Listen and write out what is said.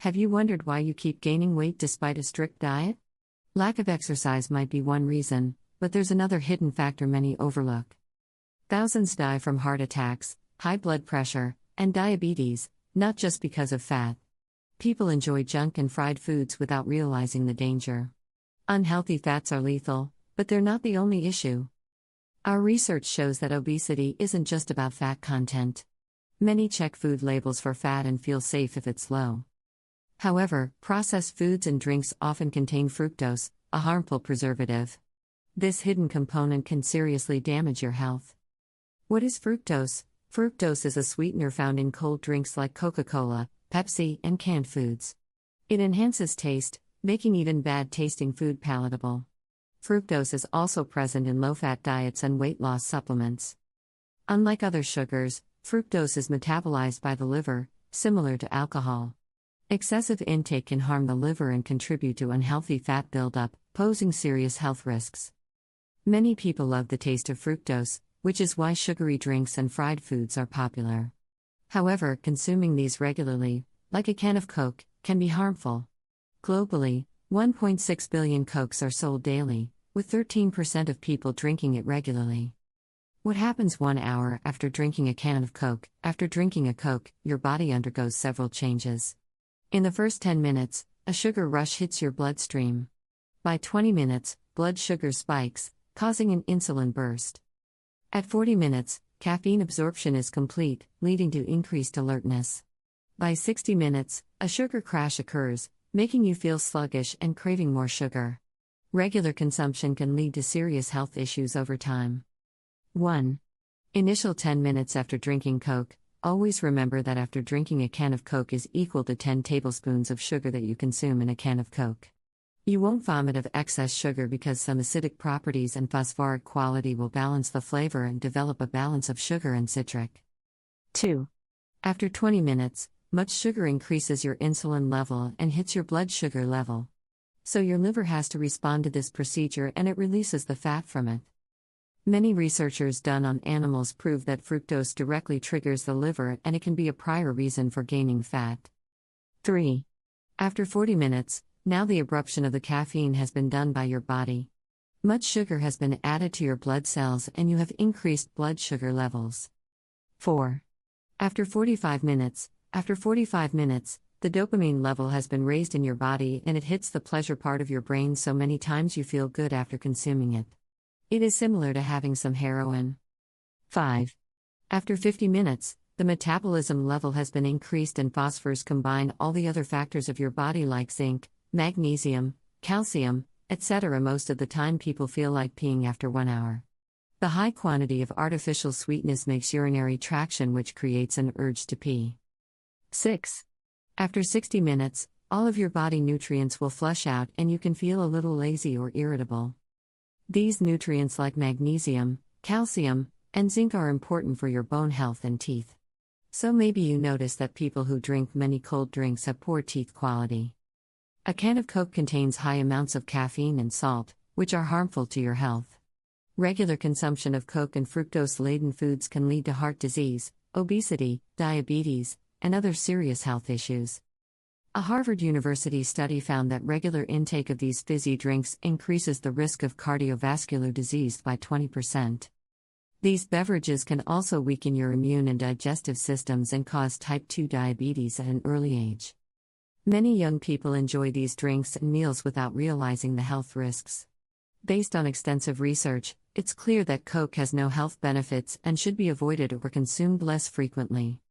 Have you wondered why you keep gaining weight despite a strict diet? Lack of exercise might be one reason, but there's another hidden factor many overlook. Thousands die from heart attacks, high blood pressure, and diabetes, not just because of fat. People enjoy junk and fried foods without realizing the danger. Unhealthy fats are lethal, but they're not the only issue. Our research shows that obesity isn't just about fat content. Many check food labels for fat and feel safe if it's low. However, processed foods and drinks often contain fructose, a harmful preservative. This hidden component can seriously damage your health. What is fructose? Fructose is a sweetener found in cold drinks like Coca-Cola, Pepsi, and canned foods. It enhances taste, making even bad-tasting food palatable. Fructose is also present in low-fat diets and weight loss supplements. Unlike other sugars, fructose is metabolized by the liver, similar to alcohol. Excessive intake can harm the liver and contribute to unhealthy fat buildup, posing serious health risks. Many people love the taste of fructose, which is why sugary drinks and fried foods are popular. However, consuming these regularly, like a can of Coke, can be harmful. Globally, 1.6 billion Cokes are sold daily, with 13% of people drinking it regularly. What happens 1 hour after drinking a can of Coke? After drinking a Coke, your body undergoes several changes. In the first 10 minutes, a sugar rush hits your bloodstream. By 20 minutes, blood sugar spikes, causing an insulin burst. At 40 minutes, caffeine absorption is complete, leading to increased alertness. By 60 minutes, a sugar crash occurs, making you feel sluggish and craving more sugar. Regular consumption can lead to serious health issues over time. 1. Initial 10 minutes after drinking Coke. Always remember that after drinking a can of Coke is equal to 10 tablespoons of sugar that you consume in a can of Coke. You won't vomit of excess sugar because some acidic properties and phosphoric quality will balance the flavor and develop a balance of sugar and citric. 2. After 20 minutes, much sugar increases your insulin level and hits your blood sugar level. So your liver has to respond to this procedure and it releases the fat from it. Many researchers done on animals prove that fructose directly triggers the liver and it can be a prior reason for gaining fat. 3. After 40 minutes, now the abruption of the caffeine has been done by your body. Much sugar has been added to your blood cells and you have increased blood sugar levels. 4. After 45 minutes, the dopamine level has been raised in your body and it hits the pleasure part of your brain so many times you feel good after consuming it. It is similar to having some heroin. 5. After 50 minutes, the metabolism level has been increased and phosphors combine all the other factors of your body like zinc, magnesium, calcium, etc. Most of the time people feel like peeing after 1 hour. The high quantity of artificial sweetness makes urinary traction which creates an urge to pee. 6. After 60 minutes, all of your body nutrients will flush out and you can feel a little lazy or irritable. These nutrients like magnesium, calcium, and zinc are important for your bone health and teeth. So maybe you notice that people who drink many cold drinks have poor teeth quality. A can of Coke contains high amounts of caffeine and salt, which are harmful to your health. Regular consumption of Coke and fructose-laden foods can lead to heart disease, obesity, diabetes, and other serious health issues. A Harvard University study found that regular intake of these fizzy drinks increases the risk of cardiovascular disease by 20%. These beverages can also weaken your immune and digestive systems and cause type 2 diabetes at an early age. Many young people enjoy these drinks and meals without realizing the health risks. Based on extensive research, it's clear that Coke has no health benefits and should be avoided or consumed less frequently.